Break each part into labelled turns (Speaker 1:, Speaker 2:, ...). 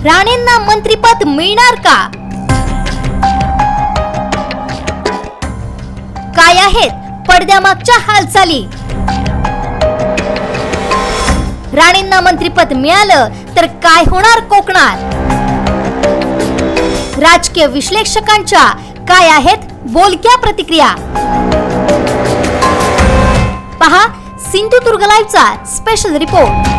Speaker 1: राणेंना मंत्रिपद मिळणार का? काय आहेत पडद्यामागच्या हालचाली? राणेंना मंत्रिपद मिळालं तर काय होणार कोकणात? राजकीय विश्लेषकांच्या काय आहेत बोलक्या प्रतिक्रिया? पहा सिंधुदुर्ग लाईव्हचा स्पेशल रिपोर्ट।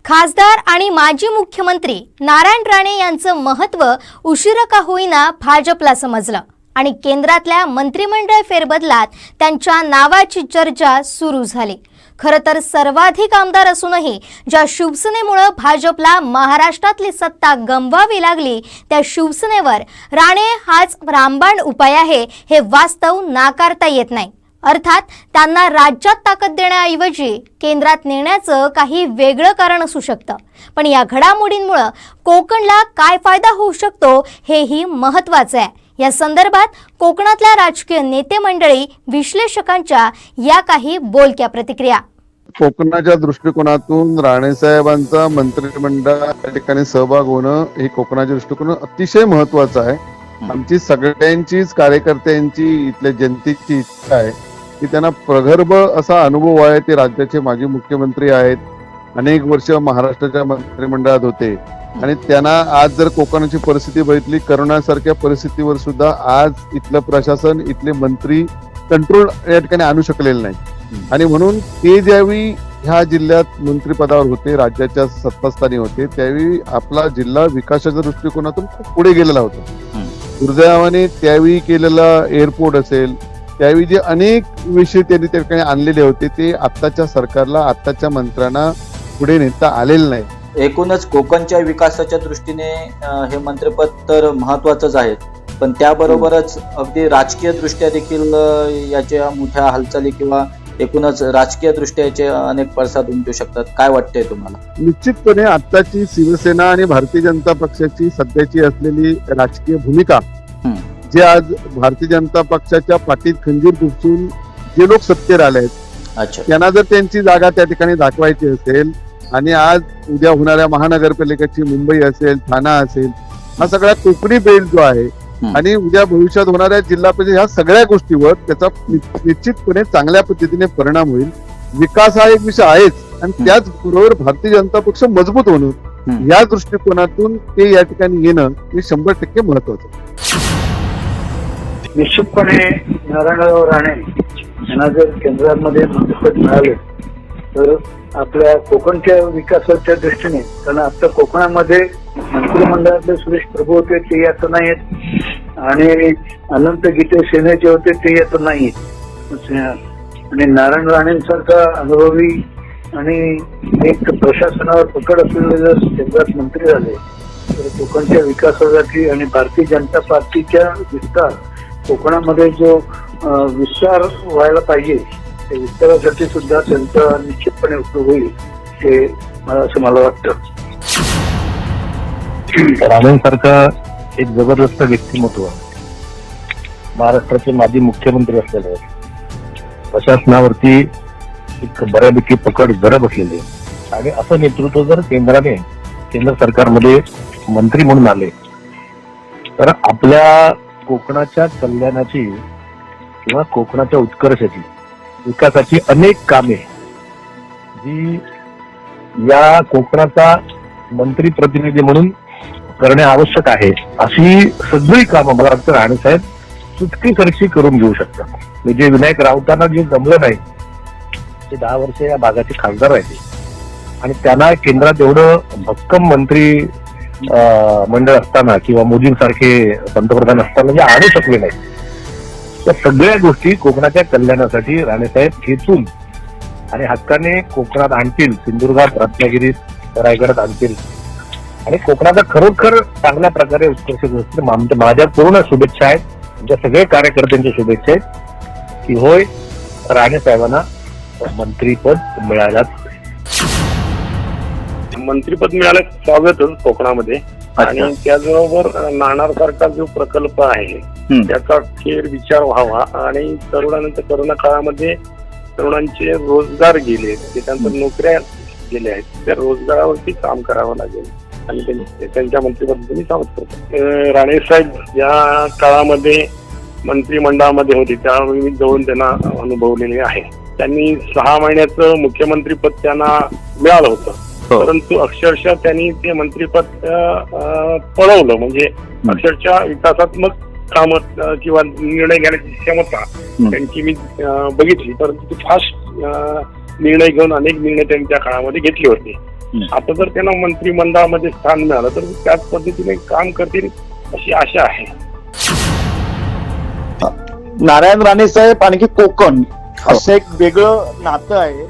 Speaker 1: खासदार आणि माजी मुख्यमंत्री नारायण राणे यांचं महत्त्व उशिरा का होईना भाजपला समजलं आणि केंद्रातल्या मंत्रिमंडळ फेरबदलात त्यांच्या नावाची चर्चा सुरू झाली। खरं तर सर्वाधिक आमदार असूनही ज्या शिवसेनेमुळे भाजपला महाराष्ट्रातली सत्ता गमवावी लागली त्या शिवसेनेवर राणे हाच रामबाण उपाय आहे हे वास्तव नाकारता येत नाही। अर्थात त्यांना राज्यात ताकद देण्याऐवजी केंद्रात नेण्याचं काही वेगळं कारण असू शकतं, पण या घडामोडींमुळे कोकणला काय फायदा होऊ शकतो हेही महत्त्वाचं आहे। या संदर्भात कोकणातल्या राजकीय नेते मंडळी विश्लेषकांच्या या काही बोलक्या प्रतिक्रिया।
Speaker 2: कोकणाच्या दृष्टिकोनातून राणेसाहेबांचा मंत्रिमंडळात त्या ठिकाणी सहभाग होणं हे कोकणाच्या दृष्टिकोनातून अतिशय महत्वाचं आहे। आमची सगळ्यांचीच कार्यकर्त्यांची इथल्या जनतेची इच्छा आहे की त्यांना प्रगल्भ असा अनुभव आहे। ते राज्याचे माजी मुख्यमंत्री आहेत, अनेक वर्ष महाराष्ट्राच्या मंत्रिमंडळात होते आणि त्यांना आज जर कोकणाची परिस्थिती बघितली, करोनासारख्या परिस्थितीवर सुद्धा आज इथलं प्रशासन, इथले मंत्री कंट्रोल या ठिकाणी आणू शकलेले नाही आणि म्हणून ते ज्यावेळी ह्या जिल्ह्यात मंत्रिपदावर होते, राज्याच्या सत्तास्थानी होते, त्यावेळी आपला जिल्हा विकासाच्या दृष्टिकोनातून खूप पुढे गेलेला होता। दुर्दैवाने त्यावेळी केलेला एअरपोर्ट असेल, त्यावेळी जे अनेक विषय त्यांनी त्या ठिकाणी आणलेले होते ते आत्ताच्या सरकारला, आत्ताच्या मंत्र्यांना पुढे नेता आलेलं नाही।
Speaker 3: एकूणच कोकणच्या विकासाच्या दृष्टीने हे मंत्रिपद तर महत्वाचंच आहे, पण त्याबरोबरच अगदी राजकीय दृष्ट्या देखील याच्या मोठ्या हालचाली किंवा एकूणच राजकीय दृष्ट्या याचे अनेक पडसाद उमटू शकतात। काय वाटतंय तुम्हाला?
Speaker 2: निश्चितपणे आत्ताची शिवसेना आणि भारतीय जनता पक्षाची सध्याची असलेली राजकीय भूमिका, जे आज भारतीय जनता पक्षाच्या पाठीत खंजीर खुपसून जे लोक सत्तेवर आले आहेत त्यांना जर त्यांची जागा त्या ठिकाणी दाखवायची असेल आणि आज उद्या होणाऱ्या महानगरपालिकेची मुंबई असेल, ठाणा असेल, हा सगळा कोकणी बेल्ट जो आहे आणि उद्या भविष्यात होणाऱ्या जिल्हा परिषद ह्या सगळ्या गोष्टीवर त्याचा निश्चितपणे चांगल्या पद्धतीने परिणाम होईल। विकास हा एक विषय आहेच आणि त्याचबरोबर भारतीय जनता पक्ष मजबूत होणं या दृष्टिकोनातून ते या ठिकाणी येणं हे 100% महत्वाचं आहे।
Speaker 4: निश्चितपणे नारायणराव राणे यांना जर केंद्रामध्ये मंत्रिपद मिळाले तर आपल्या कोकणच्या विकासाच्या दृष्टीने, कारण आता कोकणामध्ये मंत्रिमंडळातले सुरेश प्रभू होते ते यात नाहीत आणि अनंत गीते सेनेचे होते ते यात नाहीत आणि नारायण राणेंसारखा अनुभवी आणि एक प्रशासनावर पकड असलेले जर केंद्रात मंत्री झाले तर कोकणच्या विकासासाठी आणि भारतीय जनता पार्टीच्या विस्तार, कोकणामध्ये जो विस्तार व्हायला पाहिजे त्या विस्तारासाठी सुद्धा त्यांचा निश्चितपणे उपयोग होईल हे असं मला वाटतं।
Speaker 5: राणेंसारखा एक जबरदस्त व्यक्तिमत्व, महाराष्ट्राचे माजी मुख्यमंत्री असलेले, प्रशासनावरती एक बऱ्यापैकी पकड जरा बसलेले आणि असं नेतृत्व जर केंद्र सरकारमध्ये मंत्री म्हणून आले तर आपल्या कोकणाच्या कल्याणाची किंवा कोकणाच्या उत्कर्षाची, विकासाची अनेक कामे जी या कोकणाचा मंत्री प्रतिनिधी म्हणून करणे आवश्यक आहे अशी सगळी कामं मला वाटतं राणेसाहेब चुटकीसरशी करून घेऊ शकतात। म्हणजे विनायक राऊतांना जे जमलं नाही ते 10 वर्ष या भागाचे खासदार राहिले आणि त्यांना केंद्रात एवढं भक्कम मंत्री मंडळ असताना किंवा मोदींसारखे पंतप्रधान असताना जे आणू शकले नाही, त्या सगळ्या गोष्टी कोकणाच्या कल्याणासाठी राणेसाहेब खेचून आणि हक्काने कोकणात आणतील, सिंधुदुर्गात, रत्नागिरीत, रायगडात आणतील आणि कोकणाचा खरोखर चांगल्या प्रकारे उत्कर्ष होईल। माझ्या पूर्ण शुभेच्छा आहेत, आमच्या सगळे कार्यकर्त्यांच्या शुभेच्छा आहेत की होय राणेसाहेबांना मंत्रीपद मिळाल्याच
Speaker 6: मंत्रिपद मिळालं स्वागत कोकणामध्ये आणि त्याचबरोबर नाणार सारखा जो प्रकल्प आहे त्याचा फेर विचार व्हावा आणि तरुणानंतर कोरोना काळामध्ये तरुणांचे रोजगार गेले, ते त्यांच्या नोकऱ्या गेले आहेत त्या रोजगारावरती काम करावं लागेल आणि त्यांच्या मंत्रिपदाने सावध करतो. राणे साहेब या काळामध्ये मंत्रिमंडळामध्ये होते त्यावेळी मी जवळून त्यांना अनुभवलेले आहे. त्यांनी 6 महिन्याचं मुख्यमंत्रीपद त्यांना मिळालं होतं, परंतु अक्षरशः त्यांनी ते मंत्रिपद पळवलं. म्हणजे अक्षरशः विकासात्मक काम किंवा निर्णय घेण्याची क्षमता त्यांची मी बघितली, परंतु ते फास्ट निर्णय घेऊन अनेक निर्णय त्यांच्या काळामध्ये घेतले होते. आता जर त्यांना मंत्रिमंडळामध्ये स्थान मिळालं तर त्याच पद्धतीने काम करतील अशी आशा आहे.
Speaker 7: नारायण राणे साहेब आणखी कोकण असं एक वेगळं नातं आहे.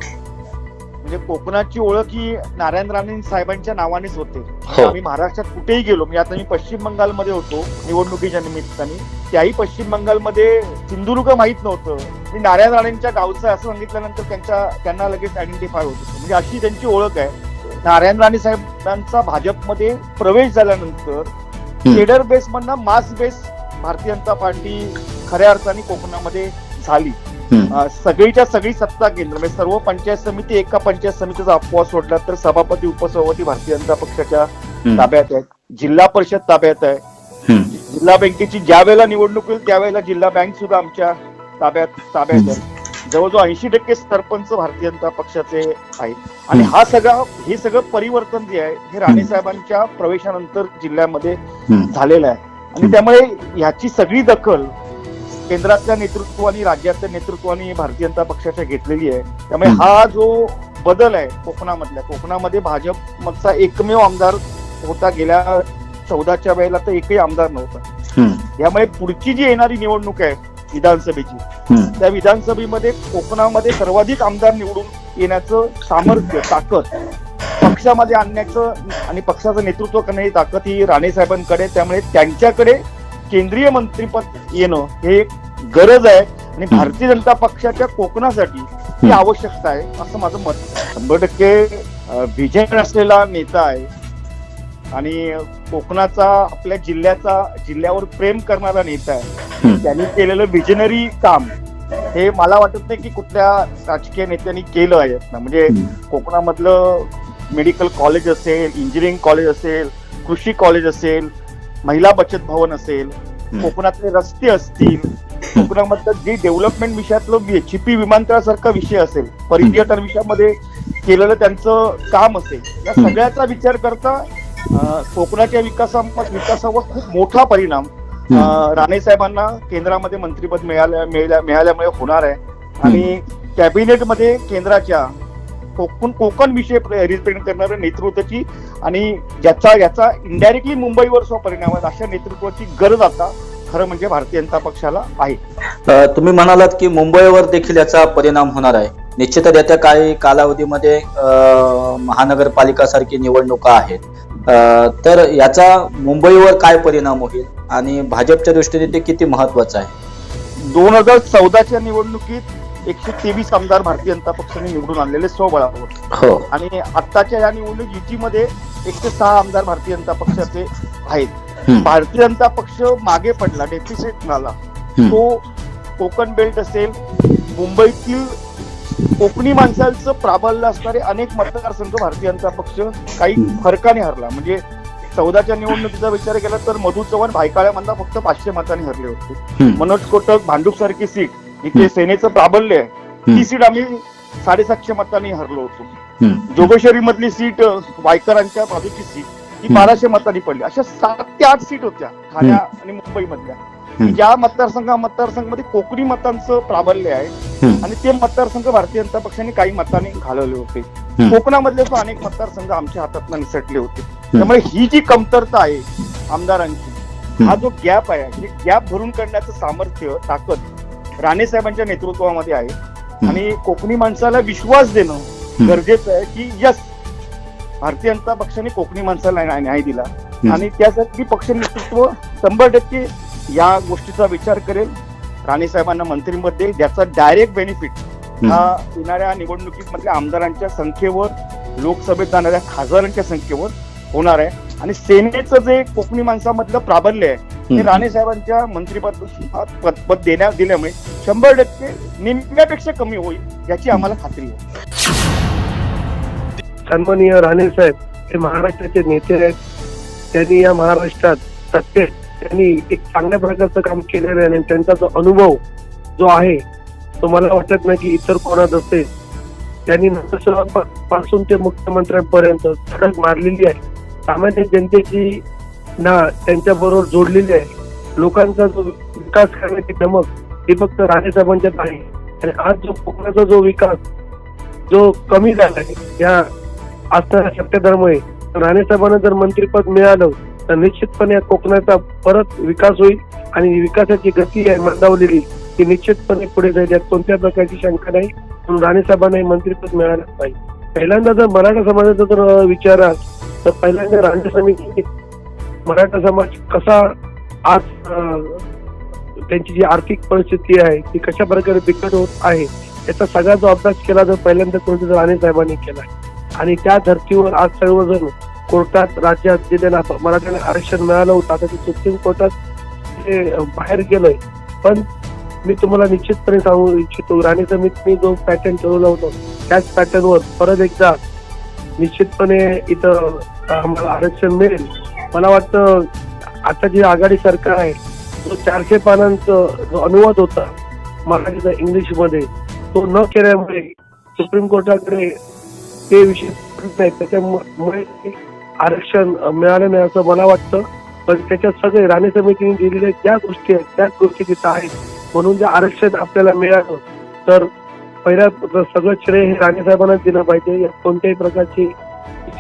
Speaker 7: म्हणजे कोकणाची ओळख ही नारायण राणे साहेबांच्या नावानेच होते. आम्ही महाराष्ट्रात कुठेही गेलो, म्हणजे आता मी पश्चिम बंगालमध्ये होतो निवडणुकीच्या निमित्ताने, त्याही पश्चिम बंगालमध्ये सिंधुदुर्ग माहित नव्हतं, मी नारायण राणेंच्या गावचं असं सांगितल्यानंतर त्यांना लगेच आयडेंटिफाय होत होतं. म्हणजे अशी त्यांची ओळख आहे. नारायण राणे साहेबांचा भाजपमध्ये प्रवेश झाल्यानंतर केडर बेस म्हणणं मास बेस भारतीय जनता पार्टी खऱ्या अर्थाने कोकणामध्ये झाली. सगळीच्या सगळी सत्ता केंद्र म्हणजे सर्व पंचायत समिती, एका पंचायत समितीचा अपवाद सोडला तर सभापती उपसभापती भारतीय जनता पक्षाच्या ताब्यात आहेत. जिल्हा परिषद ताब्यात आहे. जिल्हा बँकेची ज्या वेळेला निवडणूक होईल त्यावेळेला जिल्हा बँक सुद्धा आमच्या ताब्यात आहे. जवळजवळ 80% सरपंच भारतीय जनता पक्षाचे आहेत. आणि हे सगळं परिवर्तन जे आहे हे राणे साहेबांच्या प्रवेशानंतर जिल्ह्यामध्ये झालेलं आहे. आणि त्यामुळे ह्याची सगळी दखल केंद्रातल्या नेतृत्वाने राज्यातल्या नेतृत्वाने भारतीय जनता पक्षाच्या घेतलेली आहे. त्यामुळे हा जो बदल आहे कोकणामध्ये भाजपचा एकमेव आमदार होता. गेल्या 14च्या वेळेला तर एकही आमदार नव्हता. यामुळे पुढची जी येणारी निवडणूक आहे विधानसभेची, त्या विधानसभेमध्ये कोकणामध्ये सर्वाधिक आमदार निवडून येण्याचं सामर्थ्य, ताकद पक्षामध्ये आणण्याचं आणि पक्षाचं नेतृत्व करण्याची ताकद ही राणे साहेबांकडे. त्यामुळे त्यांच्याकडे केंद्रीय मंत्रिपद येणं हे एक गरज आहे आणि भारतीय जनता पक्षाच्या कोकणासाठी ही आवश्यकता आहे असं माझं मत आहे. 100% व्हिजन असलेला नेता आहे आणि कोकणाचा आपल्या जिल्ह्यावर प्रेम करणारा नेता आहे. त्यांनी केलेलं व्हिजनरी काम हे मला वाटत नाही की कुठल्या राजकीय नेत्यांनी केलं आहे. म्हणजे कोकणामधलं मेडिकल कॉलेज असेल, इंजिनिअरिंग कॉलेज असेल, कृषी कॉलेज असेल, महिला बचत भवन असेल, कोकणातले रस्ते असतील, कोकणामधलं जे डेव्हलपमेंट विषयातलं चिपी विमानतळासारखा विषय असेल, पर्यटन विषयामध्ये केलेलं त्यांचं काम असेल, या सगळ्याचा विचार करता कोकणाच्या विकासावर खूप मोठा परिणाम राणे साहेबांना केंद्रामध्ये मंत्रिपद मिळाल्यामुळे होणार आहे. आणि कॅबिनेटमध्ये केंद्राच्या कोकण विषय रिप्रेझेंट करणाऱ्या नेतृत्वाची आणि याचा इनडायरेक्टली मुंबईवर परिणाम आहे अशा नेतृत्वाची गरज आता खरं म्हणजे भारतीय जनता पक्षाला आहे.
Speaker 3: तुम्ही म्हणालात की मुंबईवर देखील याचा परिणाम होणार आहे. निश्चितच येत्या काही कालावधीमध्ये महानगरपालिका सारखी निवडणुका आहेत, तर याचा मुंबईवर काय परिणाम होईल आणि भाजपच्या दृष्टीने ते किती महत्वाचं आहे?
Speaker 7: 2014च्या निवडणुकीत 123 आमदार भारतीय जनता पक्षाने निवडून आणलेले स्वबळावर, आणि आत्ताच्या या निवडणूक युतीमध्ये 106 आमदार भारतीय जनता पक्षाचे आहेत. भारतीय जनता पक्ष मागे पडला, डेफिसिट झाला. तो कोकण बेल्ट असेल, मुंबईतील कोकणी माणसांचं प्राबल्य असणारे अनेक मतदारसंघ भारतीय जनता पक्ष काही फरकाने हरला. म्हणजे 14च्या निवडणुकीचा विचार केला तर मधु चव्हाण भायखळ्यामधला फक्त 500 मतांनी हरले होते. मनोज कोटक भांडूप सारखी सीट, इथे सेनेचं प्राबल्य आहे, ती सीट आम्ही 750 मतांनी हरलो होतो. जोगेश्वरी मधली सीट वायकरांच्या बाजूची सीट ही 1200 मतांनी पडली. अशा 7 ते 8 सीट होत्या ठाण्या आणि मुंबई मधल्या. ज्या मतदारसंघामध्ये कोकणी मतांचं प्राबल्य आहे आणि ते मतदारसंघ भारतीय जनता पक्षाने काही मतांनी घालवले होते. कोकणामधले अनेक मतदारसंघ आमच्या हातातून निसटले होते. त्यामुळे ही जी कमतरता आहे आमदारांची, हा जो गॅप आहे, हे गॅप भरून काढण्याचं सामर्थ्य, ताकद राणे साहेबांच्या नेतृत्वामध्ये आहे. आणि कोकणी माणसाला विश्वास देणं गरजेचं आहे की यस, भारतीय जनता पक्षाने कोकणी माणसाला न्याय दिला आणि त्यासाठी पक्ष नेतृत्व 100% या गोष्टीचा विचार करेल, राणे साहेबांना मंत्रिपद देईल, ज्याचा डायरेक्ट बेनिफिट हा येणाऱ्या निवडणुकीमधल्या आमदारांच्या संख्येवर, लोकसभेत जाणाऱ्या खासदारांच्या संख्येवर होणार आहे. आणि सेनेचं जे कोकणी माणसामधलं प्राबल्य आहे ते राणे साहेबांच्या मंत्रिपद दिल्यामुळे 100% निम्म्यापेक्षा कमी होईल याची आम्हाला खात्री आहे.
Speaker 6: सन्माननीय राणे साहेब हे महाराष्ट्राचे नेते आहेत. त्यांनी या महाराष्ट्रात सत्तेत त्यांनी एक चांगल्या प्रकारचं काम केलेलं आहे आणि त्यांचा जो अनुभव जो आहे तो मला वाटत नाही की इतर कोणात असेल. त्यांनी नगरसेवकापासून ते मुख्यमंत्र्यांपर्यंत धडक मारलेली आहे. सामान्य जनतेची ना त्यांच्या बरोबर जोडलेली आहे. लोकांचा जो विकास करण्याची धमक ही फक्त राणे साहेबांच्यात आहे. आणि आज जो कोकणाचा जो विकास जो कमी झाला आहे या असणाऱ्या सत्तेधारामुळे, राणे साहेबांना जर मंत्रिपद मिळालं तर निश्चितपणे कोकणाचा परत विकास होईल आणि विकासाची गती आहे मंदावलेली ती निश्चितपणे पुढे जाईल. यात कोणत्या प्रकारची शंका नाही. म्हणून राणे साहेबांना हे मंत्रिपद मिळालं पाहिजे. पहिल्यांदा जर मराठा समाजाचा जर विचार तर पहिल्यांदा राणे समिती मराठा समाज कसा आज त्यांची जी आर्थिक परिस्थिती आहे ती कशा प्रकारे बिकट होत आहे याचा सगळा जो अभ्यास केला तर पहिल्यांदा कोणत्या राणे साहेबांनी केला आणि त्या धर्तीवर आज सर्वजण कोर्टात राज्यात जे त्यांना मराठ्यांना आरक्षण मिळालं होतं आता ते सुप्रीम कोर्टात ते बाहेर गेलंय. पण मी तुम्हाला निश्चितपणे सांगू इच्छितो राणे समितीने जो पॅटर्न ठरवला होता त्याच पॅटर्नवर परत एकदा निश्चितपणे इथं आम्हाला आरक्षण मिळेल. मला वाटतं आता जी आघाडी सरकार आहे जो 400 पानांचा जो अनुवाद होता मराठीचा इंग्लिशमध्ये तो न केल्यामुळे सुप्रीम कोर्टाकडे ते विषय नाही. त्याच्यामुळे आरक्षण मिळालं नाही असं मला वाटतं. पण त्याच्यात सगळे राणे समितीने दिलेल्या ज्या गोष्टी आहेत त्याच गोष्टी तिथं आहेत. म्हणून जर आरक्षण आपल्याला मिळालं तर पहिल्या सगळं श्रेय हे राणे साहेबांना दिलं पाहिजे. यात कोणत्याही प्रकारची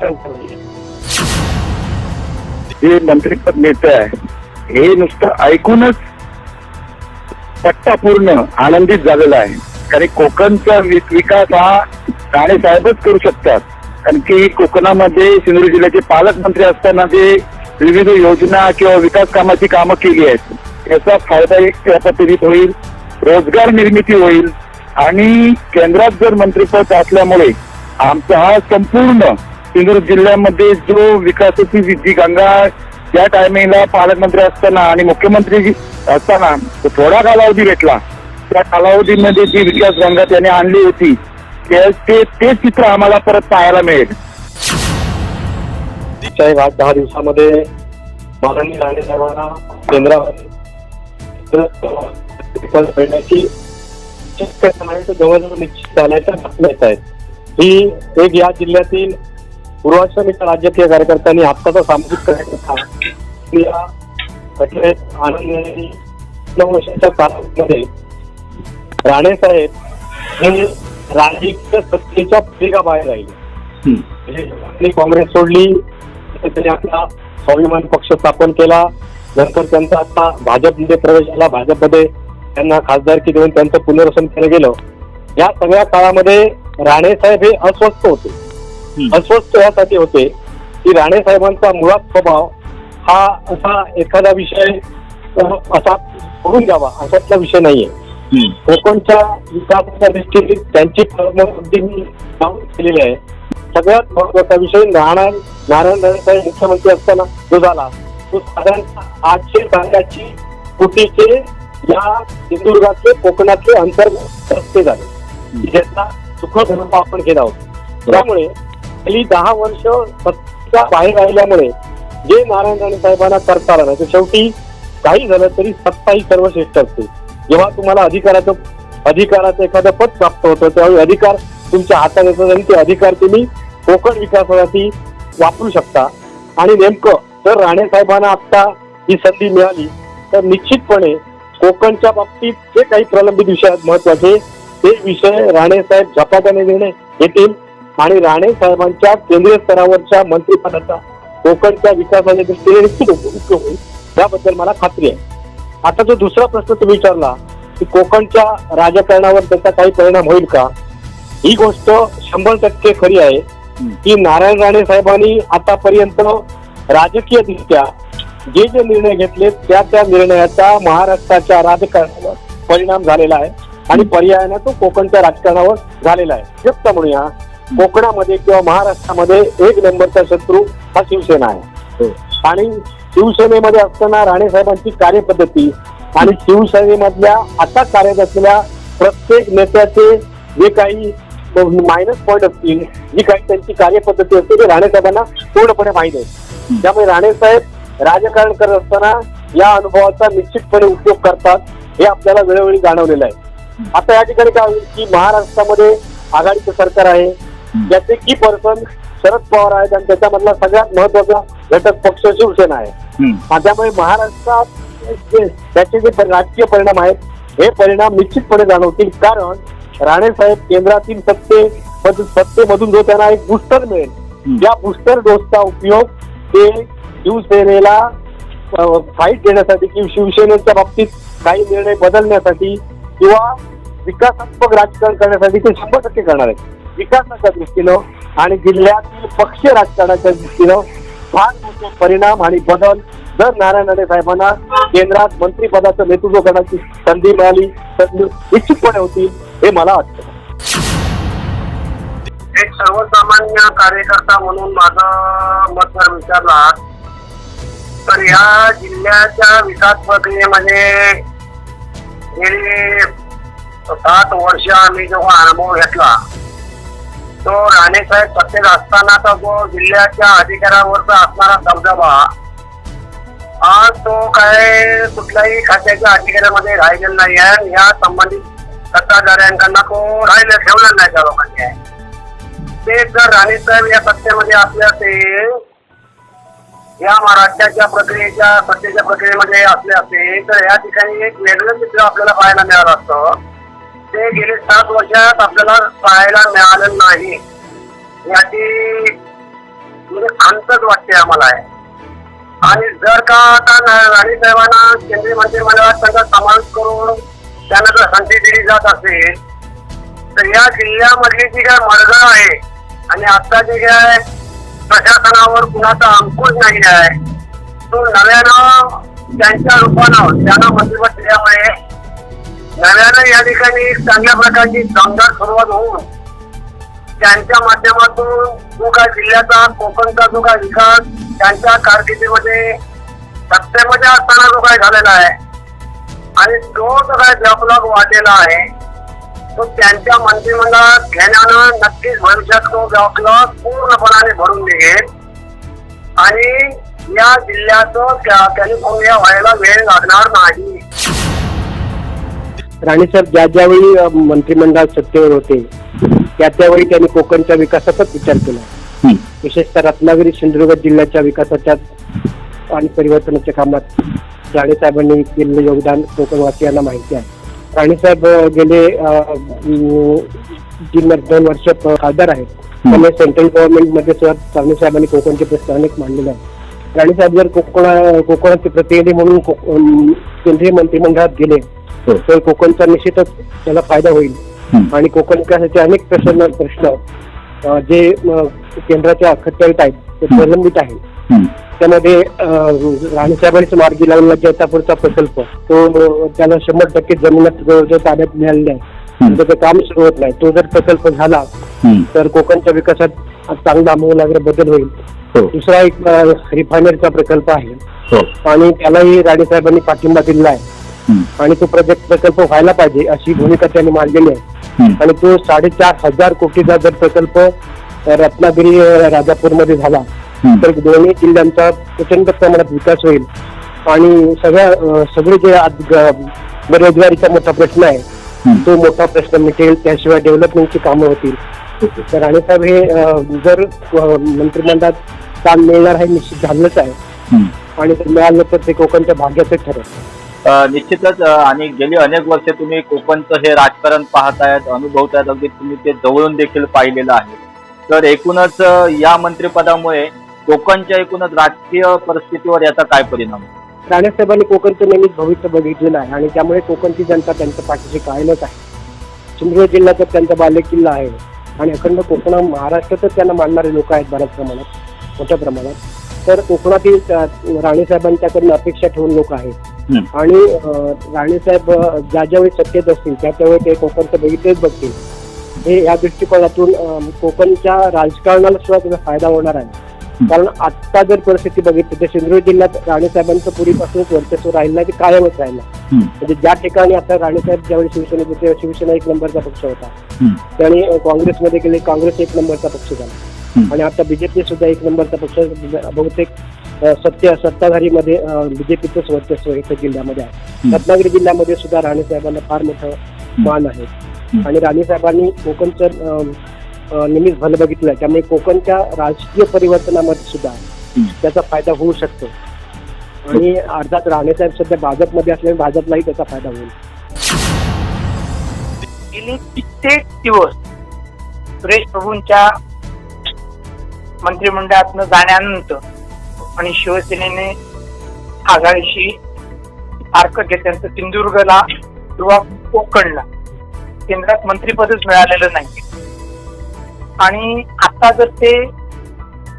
Speaker 6: शंका नाही.
Speaker 5: जे मंत्रिपद मिळत आहे हे नुसतं ऐकूनच पूर्ण आनंदित झालेला आहे. कारण कोकणचा विकास हा राणे साहेबच करू शकतात. कारण की कोकणामध्ये सिंधुदुर्ग जिल्ह्याचे पालकमंत्री असताना जे विविध योजना किंवा विकास कामाची कामं केली आहेत याचा फायदा एक त्या पद्धतीत होईल, रोजगार निर्मिती होईल आणि केंद्रात जर मंत्रिपद असल्यामुळे आमचा हा संपूर्ण सिंधुदुर्ग जिल्ह्यामध्ये जो विकासाची जी गंगा त्या टायमिंगला पालकमंत्री असताना आणि मुख्यमंत्री असताना थोडा कालावधी भेटला त्या कालावधीमध्ये जी विकास गंगा त्याने आणली होती ते चित्र आम्हाला परत पाहायला मिळेल.
Speaker 8: साहेब आज 10 दिवसामध्ये माननीय राणे साहेबांना केंद्रामध्ये मिळण्याची जवळजवळ निश्चित झाल्याच्या बातम्या येत आहेत. ही एक या जिल्ह्यातील पूर्वाश्रमीच्या राजकीय कार्यकर्त्यांनी आत्ताचा सामाजिक कार्यकर्ता या घटनेत आनंद 9 वर्षाच्या कालावधीमध्ये राणे साहेब हे राजकीय सत्तेच्या भूमिकाबाहेर राहिले. काँग्रेस सोडली, त्यांनी आपला स्वाभिमान पक्ष स्थापन केला, नंतर त्यांचा आता भाजपमध्ये प्रवेश झाला, भाजपमध्ये त्यांना खासदारकी देऊन त्यांचं पुनर्वसन केलं गेलं. या सगळ्या काळामध्ये राणे साहेब हे अस्वस्थ होते. अस्वस्थ यासाठी होते की राणे साहेबांचा मुळात स्वभाव हा असा एखादा विषय असा सोडून द्यावा अशातला विषय नाहीये. कोकणच्या विकासाच्या दृष्टीने त्यांची केलेली आहे. सगळ्यात महत्वाचा विषय नारायण राणे साहेब मुख्यमंत्री असताना जो झाला तो साधारणतः 800 कांद्याची फुटीचे या सिंधुदुर्गातले कोकणातले अंतर्गत रस्ते झाले ज्याचा सुखद अनुभव आपण केला होता. त्यामुळे गेली 10 वर्ष सत्तेच्या बाहेर राहिल्यामुळे जे नारायण राणे साहेबांना करता आलं नाही तर शेवटी काही झालं तरी सत्ता ही सर्वश्रेष्ठ असते. जेव्हा तुम्हाला अधिकाराचं एखादं पद प्राप्त होतं त्यावेळी अधिकार तुमच्या हातात येतात आणि ते अधिकार तुम्ही कोकण विकासासाठी वापरू शकता. आणि नेमकं जर राणे साहेबांना आता ही संधी मिळाली तर निश्चितपणे कोकणच्या बाबतीत जे काही प्रलंबित विषय आहेत महत्वाचे ते विषय राणे साहेब झपाट्याने निर्णय घेतील आणि राणे साहेबांच्या केंद्रीय स्तरावरच्या मंत्रिपदाचा कोकणच्या विकासाच्या दृष्टीने निश्चित उपयोग होईल याबद्दल मला खात्री आहे. आता जो दुसरा प्रश्न तुम्ही विचारला की कोकणच्या राजकारणावर त्याचा काही परिणाम होईल का, ही गोष्ट 100% खरी आहे की नारायण राणे साहेबांनी आतापर्यंत राजकीय दृष्ट्या जे जे निर्णय घेतले त्या निर्णयाचा महाराष्ट्राच्या राजकारणावर परिणाम झालेला आहे आणि पर्यायाने तो कोकणच्या राजकारणावर झालेला आहे. व्यक्त म्हणूया कोकणामध्ये किंवा महाराष्ट्रामध्ये एक नंबरचा शत्रू हा शिवसेना आहे आणि शिवसेनेमध्ये असताना राणे साहेबांची कार्यपद्धती आणि शिवसेनेमधल्या आता कार्यरत असलेल्या प्रत्येक नेत्याचे जे काही मायनस पॉईंट असतील, जी काही त्यांची कार्यपद्धती असते ते राणे साहेबांना पूर्णपणे माहीत आहे. त्यामुळे राणे साहेब राजकारण करत असताना या अनुभवाचा निश्चितपणे उपयोग करतात, हे आपल्याला वेळोवेळी जाणवलेलं आहे. आता या ठिकाणी काय होईल की महाराष्ट्रामध्ये आघाडीचं सरकार आहे, ज्याचे की पर्सन शरद पवार आहेत आणि त्याच्यामधला सगळ्यात महत्वाचा घटक पक्ष शिवसेना आहे. त्यामुळे महाराष्ट्रात त्याचे जे राजकीय परिणाम आहेत हे परिणाम निश्चितपणे जाणवतील. कारण राणे साहेब केंद्रातील सत्तेमधून जो त्यांना एक बुस्टर मिळेल, त्या बुस्टर डोसचा उपयोग ते शिवसेनेला फाईट देण्यासाठी किंवा शिवसेनेच्या बाबतीत काही निर्णय बदलण्यासाठी किंवा विकासात्मक राजकारण करण्यासाठी ते 100% करणार आहेत. विकासाच्या दृष्टीनं आणि जिल्ह्यातील पक्षीय राजकारणाच्या दृष्टीनं फार मोठे परिणाम आणि बदल जर नारायण राणे साहेबांना केंद्रात मंत्रिपदाचं नेतृत्व करण्याची संधी मिळाली तर निश्चितपणे होतील, हे मला वाटतं.
Speaker 6: एक सर्वसामान्य कार्यकर्ता म्हणून माझं मत जर विचारला तर या जिल्ह्याच्या विकास प्रक्रियेमध्ये गेली 7 वर्ष आम्ही जेव्हा अनुभव घेतला तो राणेसाहेब सत्तेत असतानाचा जो जिल्ह्याच्या अधिकाऱ्यावरचा असणारा दबदबा आज तो काय कुठल्याही खात्याच्या अधिकाऱ्यामध्ये राहिलेला नाही आहे. या संबंधित सत्ताधाऱ्यांकडनं तो राहिला ठेवला नाही त्या लोकांनी. ते जर राणेसाहेब या सत्तेमध्ये असले असेल, या महाराष्ट्राच्या सत्तेच्या प्रक्रियेमध्ये असले असेल तर या ठिकाणी एक वेगळं चित्र आपल्याला पाहायला मिळालं असतं. ते गेले 7 वर्षात आपल्याला पाहायला मिळालं नाही, याची म्हणजे खंतच वाटते आम्हाला आहे. आणि जर का आता राणे साहेबांना केंद्रीय मंत्रिमंडळात त्यांचा समावेश करून त्यांना जर संधी दिली जात असेल तर या जिल्ह्यामधली जी काय मरगळ आहे आणि आता जे काय प्रशासनावर कुणाचा अंकुश नाही आहे तो नव्यानं त्यांच्या रूपानं त्यांना मंत्रिपद दिल्यामुळे नव्यानं या ठिकाणी चांगल्या प्रकारची दमदार सुरुवात होऊन त्यांच्या माध्यमातून जो काय जिल्ह्याचा कोकणचा जो काय विकास त्यांच्या कारकिर्दीमध्ये सत्तेमध्ये असताना जो काय झालेला आहे आणि तो जो काय बॅकलॉग वाढलेला आहे तो त्यांच्या मंत्रिमंडळात घेण्यानं नक्कीच भविष्यात तो बॅकलॉग पूर्णपणाने भरून निघेल आणि या जिल्ह्याचं कॅलिफोर्निया व्हायला वेळ लागणार नाही.
Speaker 8: राणे साहेब ज्यावेळी मंत्रिमंडळात सत्तेवर होते त्यावेळी त्यांनी कोकणच्या विकासाचाच विचार केला. विशेषतः रत्नागिरी सिंधुदुर्ग जिल्ह्याच्या विकासाच्या आणि परिवर्तनाच्या कामात राणे साहेबांनी केलेलं योगदान कोकणवासियांना माहिती आहे. राणे साहेब गेले 2 वर्ष खासदार आहेत. त्यामुळे सेंट्रल गव्हर्नमेंटमध्ये सुद्धा राणे साहेबांनी कोकणचे प्रश्न अनेक मांडलेले आहेत. राणे साहेब जर कोकणाचे प्रतिनिधी म्हणून केंद्रीय मंत्रिमंडळात गेले तर कोकणचा निश्चितच त्याला फायदा होईल आणि कोकण विकासाचे अनेक प्रश्न जे केंद्राच्या अखत्यारीत आहेत ते प्रलंबित आहेत. त्यामध्ये राणे साहेबांनी मार्गी लावलेला जैतापूरचा प्रकल्प तो त्याला 100% जमिनीत जो ताब्यात मिळालेला आहे त्याचं काम सुरू होत नाही. तो जर प्रकल्प झाला तर कोकणच्या विकासात चांगला आमूलाग्र बदल होईल. दुसरा एक रिफायनरीचा प्रकल्प आहे आणि त्यालाही राणे साहेबांनी पाठिंबा दिलेला आहे आणि तो प्रकल्प व्हायला पाहिजे अशी भूमिका त्यांनी मांडलेली आहे. आणि तो 4,500 कोटीचा जर प्रकल्प रत्नागिरी राजापूरमध्ये झाला तर दोन्ही जिल्ह्यांचा प्रचंड प्रमाणात विकास होईल आणि सगळे जे बेरोजगारीचा मोठा प्रश्न आहे तो मोठा प्रश्न मिटेल. त्याशिवाय डेव्हलपमेंटची कामं होतील. तर राणे साहेब हे जर मंत्रिमंडळात काम मिळणार हे निश्चित झालंच आहे आणि जर मिळालं तर ते कोकणच्या भाग्याचं ठरेल.
Speaker 3: निश्चितच. आणि गेली अनेक वर्ष तुम्ही कोकणचं हे राजकारण पाहतायत, अनुभवतायत, अगदी तुम्ही ते जवळून देखील पाहिलेलं आहे. तर एकूणच या मंत्रिपदामुळे कोकणच्या एकूणच राजकीय परिस्थितीवर याचा काय परिणाम?
Speaker 8: राणे साहेबांनी कोकणचं नेहमीच भविष्य बघितलेलं आहे आणि त्यामुळे कोकणची जनता त्यांच्या पाठीशी कायमच आहे. सिंधुदुर्ग जिल्ह्याचा त्यांचा बालेकिल्ला आहे आणि अखंड कोकण महाराष्ट्रातच त्यांना मानणारे लोक आहेत बऱ्याच प्रमाणात, मोठ्या प्रमाणात. तर कोकणातील राणे साहेबांच्याकडून अपेक्षा ठेवून लोक आहेत आणि राणे साहेब ज्यावेळी सत्तेत असतील त्यावेळी ते कोकणचं बघितलेच बघतील. हे या दृष्टिकोनातून कोकणच्या राजकारणाला सुद्धा त्याचा फायदा होणार आहे. कारण आता जर परिस्थिती बघितली तर सिंधुदुर्ग जिल्ह्यात राणेसाहेबांचं पूर्वीपासूनच वर्चस्व राहिलं नाही, ते कायमच राहिलं. म्हणजे ज्या ठिकाणी आता राणेसाहेब ज्यावेळी शिवसेनेत होते, शिवसेना एक नंबरचा पक्ष होता, त्याने काँग्रेसमध्ये गेले, काँग्रेस एक नंबरचा पक्ष झाला, आणि आता बीजेपी सुद्धा एक नंबरचा पक्ष. बहुतेक सत्ताधारीमध्ये बीजेपीचंच वर्चस्व इथं जिल्ह्यामध्ये आहे. रत्नागिरी जिल्ह्यामध्ये सुद्धा राणेसाहेबांना फार मोठं मान आहे, आणि राणेसाहेबांनी कोकणचं निमित्त भलं बघितलं, त्यामुळे कोकणच्या राजकीय परिवर्तनामध्ये सुद्धा त्याचा फायदा होऊ शकतो. आणि अर्थात राणेसाहेब सध्या भाजपमध्ये असल्याने भाजपलाही त्याचा फायदा होईल.
Speaker 9: गेली कित्येक दिवस सुरेश प्रभूंच्या मंत्रिमंडळातनं जाण्यानंतर आणि शिवसेनेने आघाडीशी आर्क घेतल्यानंतर सिंधुदुर्गला किंवा कोकणला केंद्रात मंत्रिपदच मिळालेलं नाही. आणि आता जर ते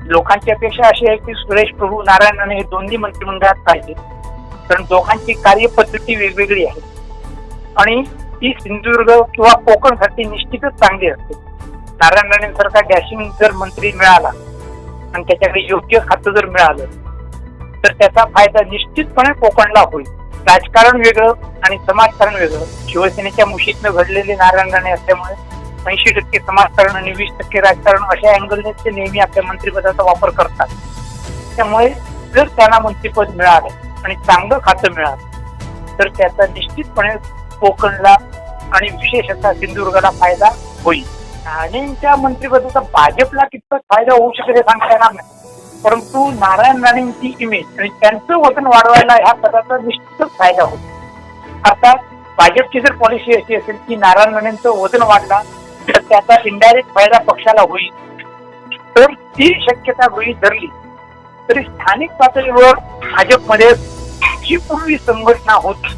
Speaker 9: लोकांची अपेक्षा अशी आहे की सुरेश प्रभू, नारायण राणे हे दोन्ही मंत्रिमंडळात पाहिजे, कारण दोघांची कार्यपद्धती वेगवेगळी आहे आणि ती सिंधुदुर्ग किंवा कोकणसाठी निश्चितच चांगली असते. नारायण राणेंसारखा डॅशिंग जर मंत्री मिळाला आणि त्याच्याकडे योग्य खातं जर मिळालं तर त्याचा फायदा निश्चितपणे कोकणला होईल. राजकारण वेगळं आणि समाजकारण वेगळं. शिवसेनेच्या मुशीतनं घडलेले नारायण राणे असल्यामुळे 80% समाजकारण आणि 20% राजकारण अशा अँगलने ते नेहमी आपल्या मंत्रिपदाचा वापर करतात. त्यामुळे जर त्यांना मंत्रिपद मिळालं आणि चांगलं खातं मिळालं तर त्याचा निश्चितपणे कोकणला आणि विशेषतः सिंधुदुर्गला फायदा होईल. राणेंच्या मंत्रिपदाचा भाजपला कितपत फायदा होऊ शकेल हे सांगता येणार नाही, परंतु नारायण राणेंची इमेज आणि त्यांचं वजन वाढवायला ह्या पदाचा निश्चितच फायदा होईल. अर्थात भाजपची जर पॉलिसी अशी असेल की नारायण राणेंचं वजन वाढला तर त्याचा इनडायरेक्ट फायदा पक्षाला होईल, तर ती शक्यता गृहीत धरली तरी स्थानिक पातळीवर भाजपमध्ये जी पूर्वी संघटना होती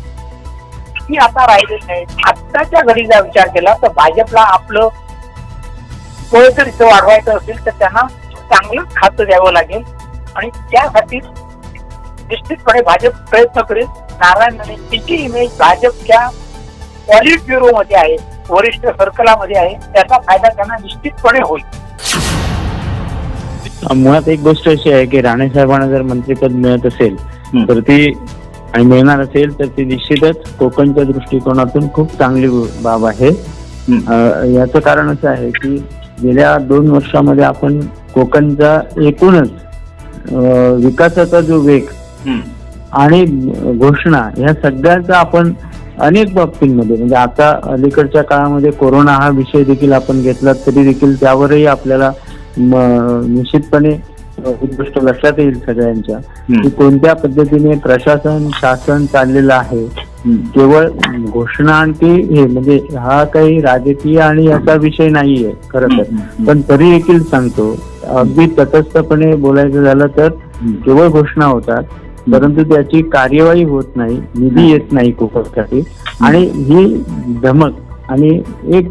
Speaker 9: ती आता राहिलेली नाही. आत्ताच्या घडीचा विचार केला तर भाजपला आपलं बळ जर इथं वाढवायचं असेल तर त्यांना चांगलं खातं द्यावं लागेल, आणि त्यासाठी निश्चितपणे भाजप प्रयत्न करेल. नारायण राणे तिची इमेज भाजपच्या पॉलिट ब्युरो मध्ये आहे, वरिष्ठ सर्कलामध्ये आहे, त्याचा फायदा त्यांना निश्चितपणे होईल.
Speaker 10: मुळात एक गोष्ट अशी आहे की राणे साहेबांना जर मंत्रिपद मिळत असेल तर ती आणि मिळणार असेल तर ती निश्चितच कोकणच्या दृष्टिकोनातून खूप चांगली बाब आहे. याचं कारण असं आहे की गेल्या 2 वर्षामध्ये आपण कोकणचा एकूणच विकासाचा जो वेग आणि घोषणा ह्या सगळ्याचा आपण अनेक बाबतींमध्ये म्हणजे आता अलीकडच्या काळामध्ये कोरोना हा विषय देखील आपण घेतला तरी देखील त्यावरही आपल्याला निश्चितपणे ही गोष्ट लक्षात येईल सगळ्यांच्या की कोणत्या पद्धतीने प्रशासन शासन चाललेलं आहे. केवळ घोषणा आणि हे म्हणजे हा काही राजकीय आणि याचा विषय नाहीये खरं तर, पण तरी देखील सांगतो अगदी तटस्थपणे बोलायचं झालं तर केवळ घोषणा होतात परंतु त्याची कार्यवाही होत नाही, निधी येत नाही कोकणसाठी. आणि ही धमक आणि एक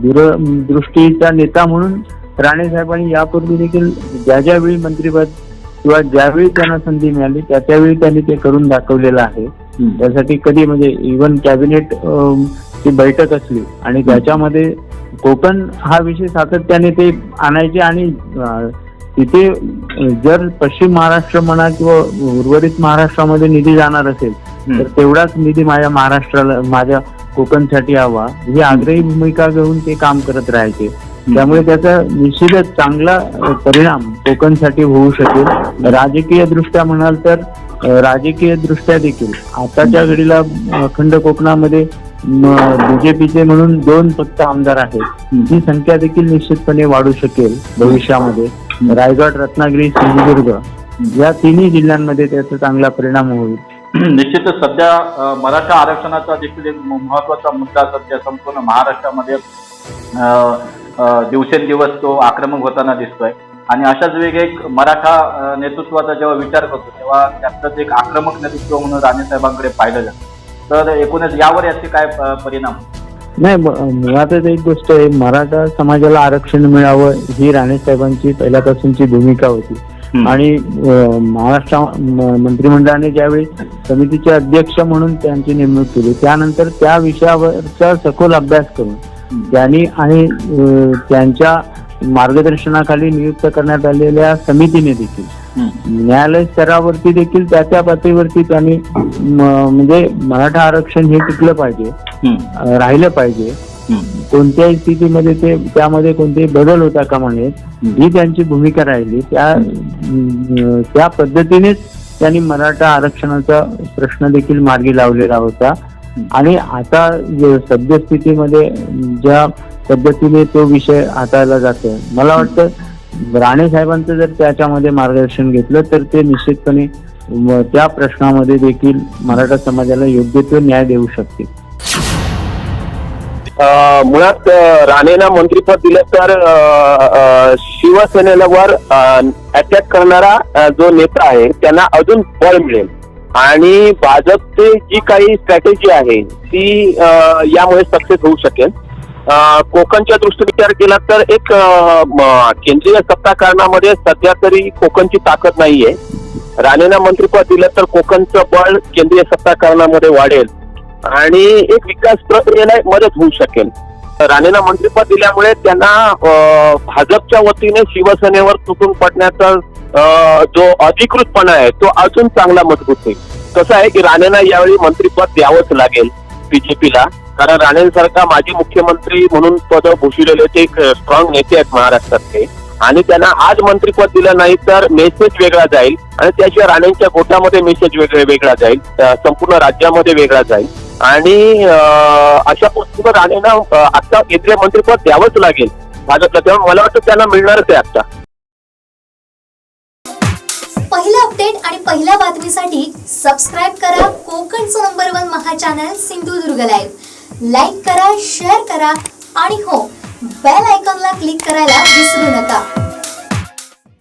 Speaker 10: दूरदृष्टीचा नेता म्हणून राणे साहेबांनी यापूर्वी देखील ज्या ज्यावेळी मंत्रिपद किंवा ज्यावेळी त्यांना संधी मिळाली त्यावेळी त्यांनी ते करून दाखवलेलं आहे. त्यासाठी कधी म्हणजे इव्हन कॅबिनेट ची बैठक असली आणि त्याच्यामध्ये कोकण हा विषय सातत्याने ते आणायचे आणि तिथे जर पश्चिम महाराष्ट्र म्हणा किंवा उर्वरित महाराष्ट्रामध्ये निधी जाणार असेल तर तेवढाच निधी माझ्या महाराष्ट्राला माझ्या कोकणसाठी हवा ही आग्रही भूमिका घेऊन ते काम करत राहायचे. त्यामुळे त्याचा निश्चितच चांगला परिणाम कोकणसाठी होऊ शकेल. राजकीय दृष्ट्या म्हणाल तर राजकीय दृष्ट्या देखील आताच्या घडीला अखंड कोकणामध्ये बीजेपीचे म्हणून 2 फक्त आमदार आहेत. ही संख्या देखील निश्चितपणे वाढू शकेल भविष्यामध्ये. रायगड, रत्नागिरी, सिंधुदुर्ग या 3 जिल्ह्यांमध्ये त्याचा चांगला परिणाम होईल.
Speaker 3: निश्चितच सध्या मराठा आरक्षणाचा देखील एक महत्वाचा मुद्दा सध्या संपूर्ण महाराष्ट्रामध्ये दिवसेंदिवस तो आक्रमक होताना दिसतोय. आणि अशाच वेग एक मराठा नेतृत्वाचा जेव्हा विचार करतो तेव्हा त्यातच एक आक्रमक नेतृत्व म्हणून राणे साहेबांकडे पाहिलं जातं. तर एकूणच यावर याचे काय परिणाम?
Speaker 10: नाही, मुळातच एक गोष्ट आहे, मराठा समाजाला आरक्षण मिळावं ही राणे साहेबांची पहिल्यापासूनची भूमिका होती. आणि महाराष्ट्र मंत्रिमंडळाने ज्यावेळी समितीचे अध्यक्ष म्हणून त्यांची नेमणूक केली त्यानंतर त्या विषयावरचा सखोल अभ्यास करून त्यांनी आणि त्यांच्या मार्गदर्शनाखाली नियुक्त करण्यात आलेल्या समितीने देखील न्यायालय स्तरावरती देखील त्या पातळीवरती त्यांनी म्हणजे मराठा आरक्षण हे टिकलं पाहिजे, राहिलं पाहिजे, कोणत्याही स्थितीमध्ये ते त्यामध्ये कोणतेही बदल होता कामा नयेत ही त्यांची भूमिका राहिली. त्या पद्धतीनेच त्यांनी मराठा आरक्षणाचा प्रश्न देखील मार्गी लावलेला होता. आणि आता सद्यस्थितीमध्ये ज्या पद्धतीने तो विषय हाताळला जातोय, मला वाटतं राणे साहेबांचं जर त्याच्यामध्ये मार्गदर्शन घेतलं तर ते निश्चितपणे त्या प्रश्नामध्ये देखील मराठा समाजाला योग्य तो न्याय देऊ शकतील.
Speaker 8: मुळात राणेंना मंत्रिपद दिलं तर शिवसेनेवर अटॅक करणारा जो नेता आहे त्यांना अजून बळ मिळेल आणि भाजपची जी काही स्ट्रॅटेजी आहे ती यामुळे सक्सेस होऊ शकेल. कोकणच्या दृष्टीने विचार केला तर एक केंद्रीय सत्ता कारणामध्ये सध्या तरी कोकणची ताकद नाहीये. राणेंना मंत्रिपद दिलं तर कोकणचं बळ केंद्रीय सत्ता कारणामध्ये वाढेल आणि एक विकास प्रक्रियेला मदत होऊ शकेल. राणेंना मंत्रिपद दिल्यामुळे त्यांना भाजपच्या वतीने शिवसेनेवर तुटून पडण्याचा जो अधिकृतपणा आहे तो अजून चांगला मजबूत होईल. कसं आहे की राणेंना यावेळी मंत्रिपद द्यावंच लागेल बीजेपीला, कारण राणेंसारखा माजी मुख्यमंत्री म्हणून पद भूषविलेले ते एक स्ट्रॉंग नेते आहेत महाराष्ट्रातले आणि त्यांना आज मंत्रिपद दिलं नाही तर मेसेज वेगळा जाईल आणि त्याशिवाय राणेंच्या गोटामध्ये मेसेज वेगळा जाईल, संपूर्ण राज्यामध्ये वेगळा जाईल आणि अशा परिस्थितीवर राणेंना आता केंद्रीय मंत्रिपद द्यावंच लागेल भाजपला. तेव्हा मला वाटतं त्यांना मिळणारच आहे आता.
Speaker 1: पहिला अपडेट आणि पहिल्या बातमीसाठी सबस्क्राईब करा कोकणचं नंबर 1 महा चॅनल सिंधुदुर्ग लाईव्ह. लाईक करा, शेअर करा आणि हो, बेल आयकॉनला क्लिक करायला विसरू नका.